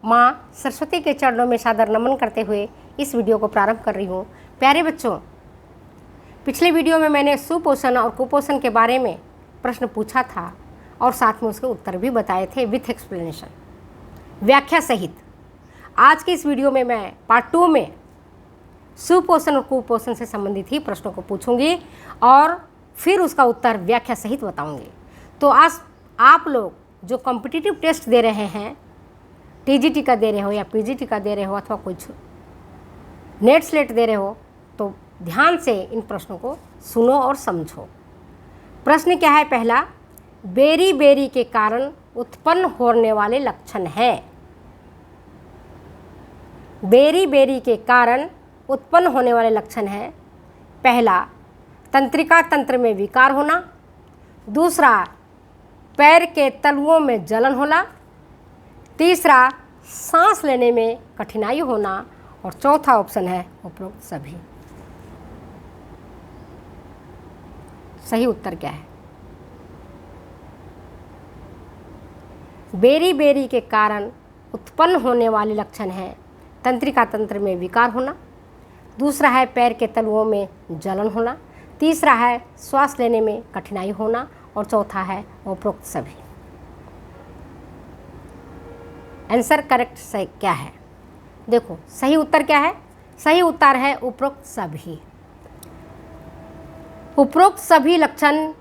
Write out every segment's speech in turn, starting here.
माँ सरस्वती के चरणों में सादर नमन करते हुए इस वीडियो को प्रारंभ कर रही हूँ। प्यारे बच्चों, पिछले वीडियो में मैंने सुपोषण और कुपोषण के बारे में प्रश्न पूछा था और साथ में उसके उत्तर भी बताए थे विथ एक्सप्लेनेशन, व्याख्या सहित। आज के इस वीडियो में मैं पार्ट 2 में सुपोषण और कुपोषण से संबंधित ही प्रश्नों को पूछूंगी और फिर उसका उत्तर व्याख्या सहित बताऊंगी। तो आज आप लोग जो कॉम्पिटिटिव टेस्ट दे रहे हैं, टीजीटी का दे रहे हो या पीजीटी का दे रहे हो अथवा कुछ नेट स्लेट दे रहे हो, तो ध्यान से इन प्रश्नों को सुनो और समझो। प्रश्न क्या है? पहला, बेरी बेरी के कारण उत्पन्न होने वाले लक्षण हैं। बेरी बेरी के कारण उत्पन्न होने वाले लक्षण हैं। पहला, तंत्रिका तंत्र में विकार होना। दूसरा, पैर के तलुओं में जलन होना। तीसरा, सांस लेने में कठिनाई होना। और चौथा ऑप्शन है उपरोक्त सभी। सही उत्तर क्या है? बेरी बेरी के कारण उत्पन्न होने वाले लक्षण हैं तंत्रिका तंत्र में विकार होना। दूसरा है पैर के तलुओं में जलन होना। तीसरा है श्वास लेने में कठिनाई होना। और चौथा है उपरोक्त सभी। आंसर करेक्ट सही क्या है? देखो, सही उत्तर क्या है? सही उत्तर है उपरोक्त सभी। उपरोक्त सभी लक्षण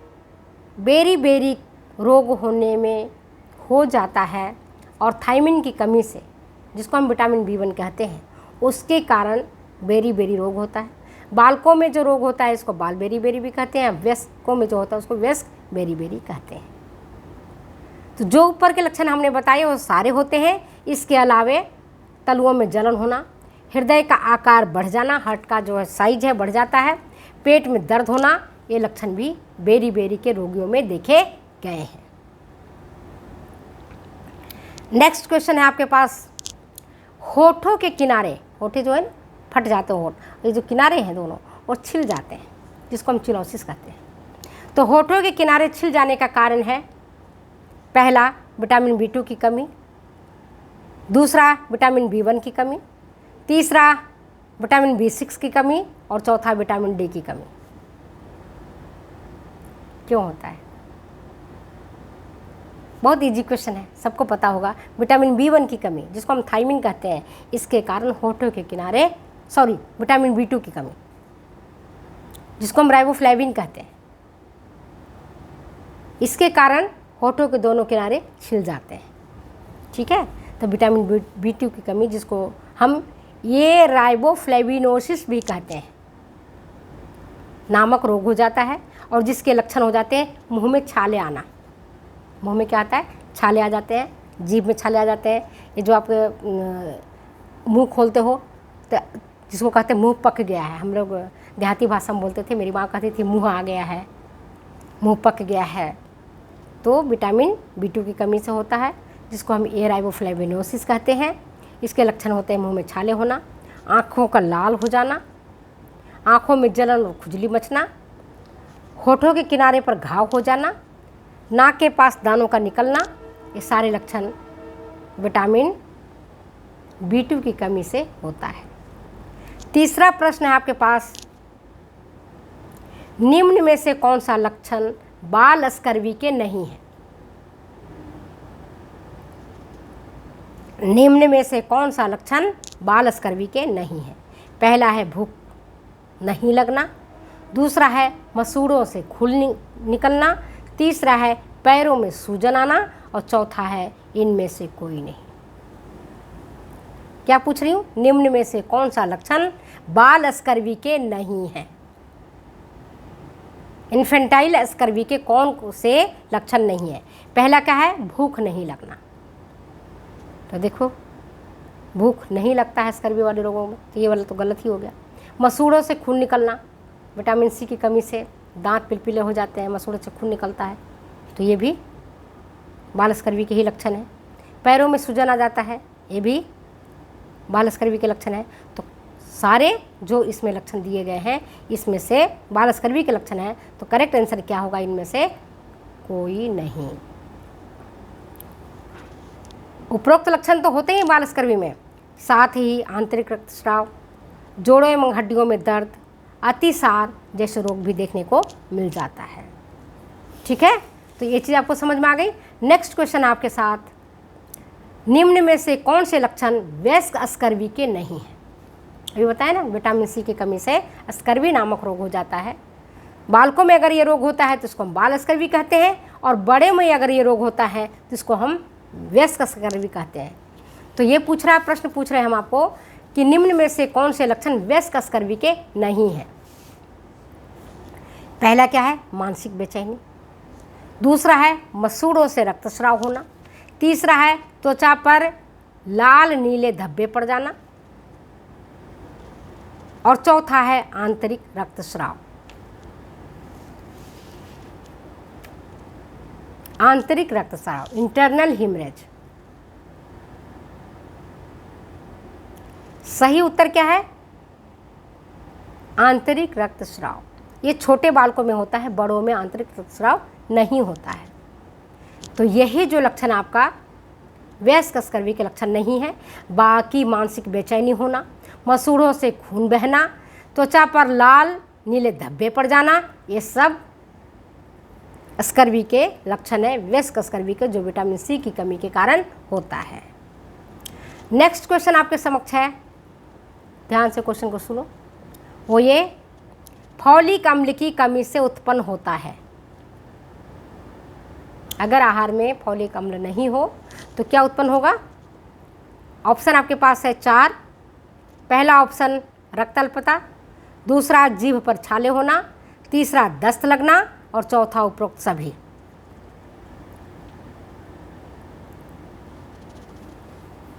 बेरी बेरी रोग होने में हो जाता है और थायमिन की कमी से, जिसको हम विटामिन B1 कहते हैं, उसके कारण बेरी बेरी रोग होता है। बालकों में जो रोग होता है इसको बाल बेरी बेरी भी कहते हैं। वयस्कों में जो होता है उसको वयस्क बेरी बेरी कहते हैं। तो जो ऊपर के लक्षण हमने बताए वो सारे होते हैं। इसके अलावे तलुओं में जलन होना, हृदय का आकार बढ़ जाना, हार्ट का जो है साइज है बढ़ जाता है, पेट में दर्द होना, ये लक्षण भी बेरी बेरी के रोगियों में देखे गए हैं। नेक्स्ट क्वेश्चन है आपके पास, होठों के किनारे, होठे जो है फट जाते हैं, होठ, ये जो किनारे हैं दोनों वो छिल जाते हैं, जिसको हम चिलोसिस कहते हैं। तो होठों के किनारे छिल जाने का कारण है पहला, विटामिन B2 की कमी। दूसरा, विटामिन B1 की कमी। तीसरा, विटामिन B6 की कमी। और चौथा, विटामिन D की कमी। क्यों होता है? बहुत इजी क्वेश्चन है, सबको पता होगा। विटामिन B1 की कमी, जिसको हम थायमिन कहते हैं, इसके कारण होठों के किनारे, विटामिन B2 की कमी, जिसको हम राइबोफ्लेविन कहते हैं, इसके कारण होठों के दोनों किनारे छिल जाते हैं। ठीक है, तो विटामिन B2 की कमी, जिसको हम ये राइबोफ्लेविनोसिस भी कहते हैं, नामक रोग हो जाता है और जिसके लक्षण हो जाते हैं मुंह में छाले आना। मुंह में क्या आता है? छाले आ जाते हैं, जीभ में छाले आ जाते हैं। ये जो आप मुंह खोलते हो तो जिसको कहते हैं मुंह पक गया है, हम लोग देहाती भाषा में बोलते थे, मेरी माँ कहती थी मुंह आ गया है, मुंह पक गया है। तो विटामिन B2 की कमी से होता है, जिसको हम राइबोफ्लेविनोसिस कहते हैं। इसके लक्षण होते हैं मुंह में छाले होना, आँखों का लाल हो जाना, आँखों में जलन और खुजली मचना, होठों के किनारे पर घाव हो जाना, नाक के पास दानों का निकलना। ये सारे लक्षण विटामिन B2 की कमी से होता है। तीसरा प्रश्न है आपके पास, निम्न में से कौन सा लक्षण बाल स्कर्वी के नहीं है? निम्न में से कौन सा लक्षण बाल स्कर्वी के नहीं है? पहला है भूख नहीं लगना। दूसरा है मसूड़ों से खून निकलना। तीसरा है पैरों में सूजन आना। और चौथा है इनमें से कोई नहीं। क्या पूछ रही हूँ? निम्न में से कौन सा लक्षण बाल स्कर्वी के नहीं है? इन्फेंटाइल स्कर्वी के कौन से लक्षण नहीं है? पहला क्या है? भूख नहीं लगना। तो देखो, भूख नहीं लगता है स्कर्वी वाले लोगों में, तो ये वाला तो गलत ही हो गया। मसूड़ों से खून निकलना, विटामिन C की कमी से दांत पिलपिले हो जाते हैं, मसूड़ों से खून निकलता है, तो ये भी बाल स्कर्वी के ही लक्षण है। पैरों में सूजन आ जाता है, ये भी बाल स्कर्वी के लक्षण है। तो सारे जो इसमें लक्षण दिए गए हैं, इसमें से बाल स्कर्वी के लक्षण है, तो करेक्ट आंसर क्या होगा? इनमें से कोई नहीं। उपरोक्त लक्षण तो होते ही बाल स्कर्वी में, साथ ही आंतरिक रक्तस्राव, जोड़ों एवं हड्डियों में दर्द, अतिसार जैसे रोग भी देखने को मिल जाता है। ठीक है, तो ये चीज़ आपको समझ में आ गई। नेक्स्ट क्वेश्चन आपके साथ, निम्न में से कौन से लक्षण वयस्क स्कर्वी के नहीं हैं? अभी बताया ना, विटामिन सी की कमी से स्कर्वी नामक रोग हो जाता है। बालकों में अगर ये रोग होता है तो इसको हम बाल स्कर्वी कहते हैं, और बड़े में अगर ये रोग होता है तो इसको हम वयस्क स्कर्वी कहते हैं। तो ये प्रश्न पूछ रहे हैं हम आपको कि निम्न में से कौन से लक्षण वयस्क स्कर्वी के नहीं हैं? पहला क्या है? मानसिक बेचैनी। दूसरा है मसूड़ों से रक्तस्राव होना। तीसरा है त्वचा पर लाल नीले धब्बे पड़ जाना। और चौथा है आंतरिक रक्तस्राव। आंतरिक रक्तस्राव, इंटरनल हिमरेज। सही उत्तर क्या है? आंतरिक रक्तस्राव। ये छोटे बालकों में होता है, बड़ों में आंतरिक रक्तस्राव नहीं होता है। तो यही जो लक्षण आपका वयस्क स्कर्वी के लक्षण नहीं है। बाकी मानसिक बेचैनी होना, मसूड़ों से खून बहना, त्वचा पर लाल नीले धब्बे पड़ जाना, ये सब स्कर्वी के लक्षण है, वयस्क स्कर्वी के, जो विटामिन सी की कमी के कारण होता है। नेक्स्ट क्वेश्चन आपके समक्ष है, ध्यान से क्वेश्चन को सुनो। वो ये फॉलिक अम्ल की कमी से उत्पन्न होता है। अगर आहार में फॉलिक अम्ल नहीं हो तो क्या उत्पन्न होगा? ऑप्शन आपके पास है 4। पहला ऑप्शन रक्त अल्पता, दूसरा जीभ पर छाले होना, तीसरा दस्त लगना, और चौथा उपरोक्त सभी।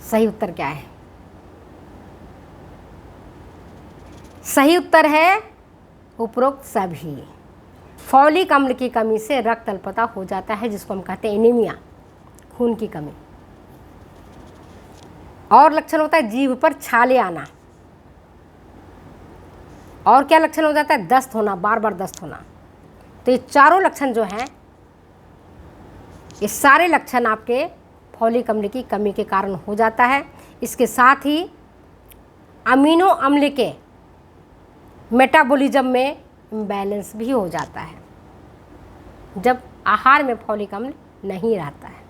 सही उत्तर क्या है? सही उत्तर है उपरोक्त सभी। फॉलिक अम्ल की कमी से रक्त अल्पता हो जाता है, जिसको हम कहते हैं एनीमिया, खून की कमी। और लक्षण होता है जीभ पर छाले आना। और क्या लक्षण हो जाता है? दस्त होना, बार बार दस्त होना। तो ये चारों लक्षण जो हैं, ये सारे लक्षण आपके फॉलिक अम्ल की कमी के कारण हो जाता है। इसके साथ ही अमीनो अम्ल के मेटाबॉलिज्म में इम्बैलेंस भी हो जाता है, जब आहार में फॉलिक अम्ल नहीं रहता है।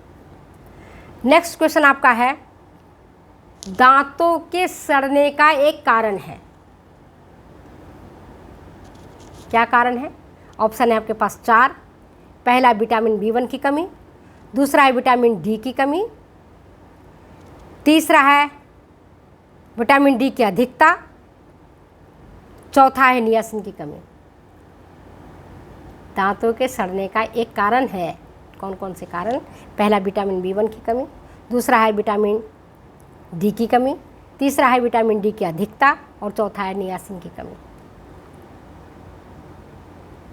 नेक्स्ट क्वेश्चन आपका है, दांतों के सड़ने का एक कारण है। क्या कारण है? ऑप्शन है आपके पास 4। पहला विटामिन B1 की कमी, दूसरा है विटामिन D की कमी, तीसरा है विटामिन D की अधिकता, चौथा है नियासिन की कमी। दांतों के सड़ने का एक कारण है। कौन कौन से कारण? पहला विटामिन B1 की कमी, दूसरा है विटामिन D की कमी, तीसरा है विटामिन D की अधिकता, और चौथा है नियासिन की कमी।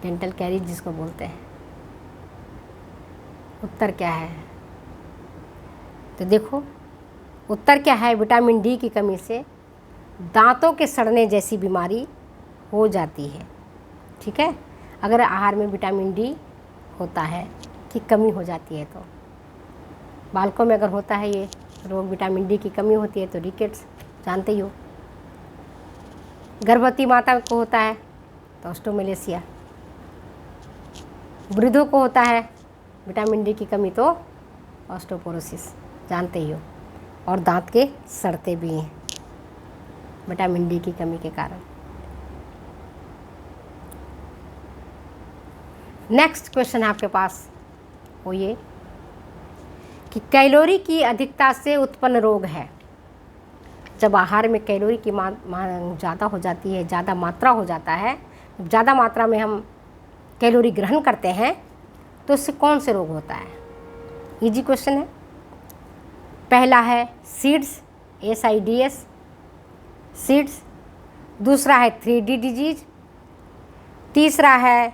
डेंटल कैरीज जिसको बोलते हैं। उत्तर क्या है? तो देखो, उत्तर क्या है? विटामिन D की कमी से दांतों के सड़ने जैसी बीमारी हो जाती है। ठीक है, अगर आहार में विटामिन D होता है की कमी हो जाती है तो। बालकों में अगर होता है ये रोग, विटामिन D की कमी होती है तो रिकेट्स, जानते ही हो। गर्भवती माता को होता है तो ऑस्टोमेलेसिया, वृद्धों को होता है विटामिन D की कमी तो ऑस्टोपोरोसिस, जानते ही हो। और दांत के सड़ते भी हैं विटामिन D की कमी के कारण। नेक्स्ट क्वेश्चन है आपके पास, वो ये कि कैलोरी की अधिकता से उत्पन्न रोग है। जब आहार में कैलोरी की मांग ज़्यादा हो जाती है, ज़्यादा मात्रा हो जाता है, ज़्यादा मात्रा में हम कैलोरी ग्रहण करते हैं तो इससे कौन से रोग होता है? इजी क्वेश्चन है। पहला है सीड्स, SIDS सीड्स, दूसरा है 3D डिजीज, तीसरा है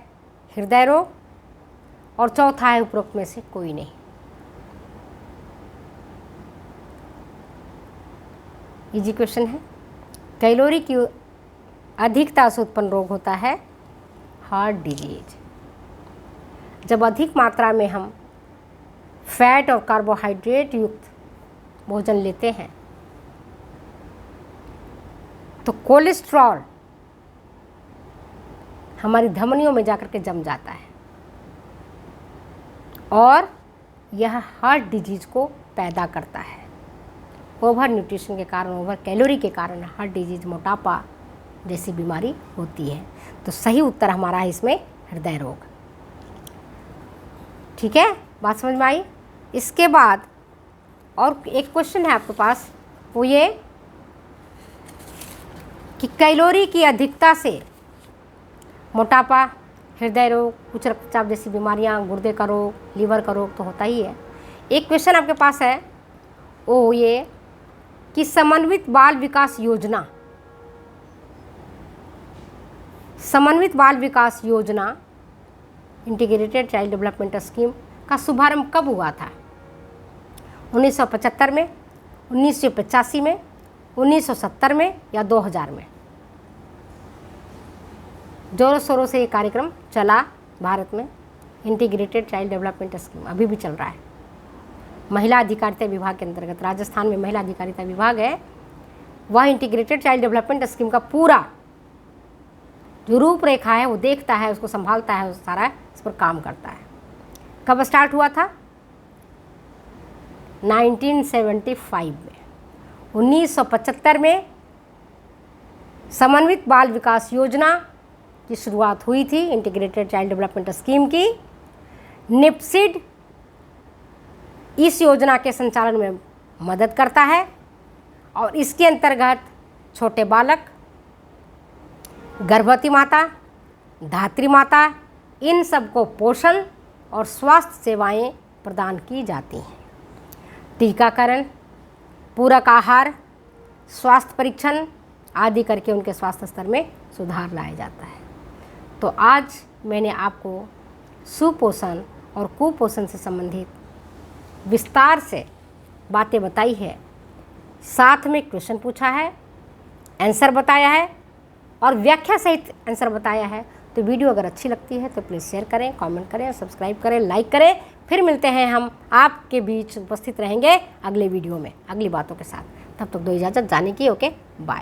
हृदय रोग, और चौथा है उपरोक्त में से कोई नहीं। इजी क्वेश्चन है। कैलोरी की अधिकता से उत्पन्न रोग होता है हार्ट डिजीज। जब अधिक मात्रा में हम फैट और कार्बोहाइड्रेट युक्त भोजन लेते हैं तो कोलेस्ट्रॉल हमारी धमनियों में जाकर के जम जाता है और यह हार्ट डिजीज को पैदा करता है। ओवर न्यूट्रिशन के कारण, ओवर कैलोरी के कारण हार्ट डिजीज, मोटापा जैसी बीमारी होती है। तो सही उत्तर हमारा है इसमें हृदय रोग। ठीक है, बात समझ में आई। इसके बाद और एक क्वेश्चन है आपके पास, वो ये कि कैलोरी की अधिकता से मोटापा, हृदय रोग, उच्च रक्तचाप जैसी बीमारियां, गुर्दे का रोग, लीवर का रोग तो होता ही है। एक क्वेश्चन आपके पास है वो ये कि समन्वित बाल विकास योजना, समन्वित बाल विकास योजना इंटीग्रेटेड चाइल्ड डेवलपमेंट स्कीम का शुभारंभ कब हुआ था? 1975 में, 1985 में, 1970 में या 2000 में? जोरों शोरों से ये कार्यक्रम चला भारत में। इंटीग्रेटेड चाइल्ड डेवलपमेंट स्कीम अभी भी चल रहा है। महिला अधिकारिता विभाग के अंतर्गत, राजस्थान में महिला अधिकारिता विभाग है, वह इंटीग्रेटेड चाइल्ड डेवलपमेंट स्कीम का पूरा जो रूपरेखा है वो देखता है, उसको संभालता है, उस सारा इस पर काम करता है। कब स्टार्ट हुआ था? 1975 में। 1975 में समन्वित बाल विकास योजना की शुरुआत हुई थी, इंटीग्रेटेड चाइल्ड डेवलपमेंट स्कीम की। निप्सिड इस योजना के संचालन में मदद करता है और इसके अंतर्गत छोटे बालक, गर्भवती माता, धात्री माता, इन सबको पोषण और स्वास्थ्य सेवाएं प्रदान की जाती हैं। टीकाकरण, पूरक आहार, स्वास्थ्य परीक्षण आदि करके उनके स्वास्थ्य स्तर में सुधार लाया जाता है। तो आज मैंने आपको सुपोषण और कुपोषण से संबंधित विस्तार से बातें बताई है, साथ में क्वेश्चन पूछा है, आंसर बताया है और व्याख्या सहित आंसर बताया है। तो वीडियो अगर अच्छी लगती है तो प्लीज़ शेयर करें, कमेंट करें, सब्सक्राइब करें, लाइक करें। फिर मिलते हैं, हम आपके बीच उपस्थित रहेंगे अगले वीडियो में अगली बातों के साथ। तब तक दो इजाज़त जाने की। Okay, bye.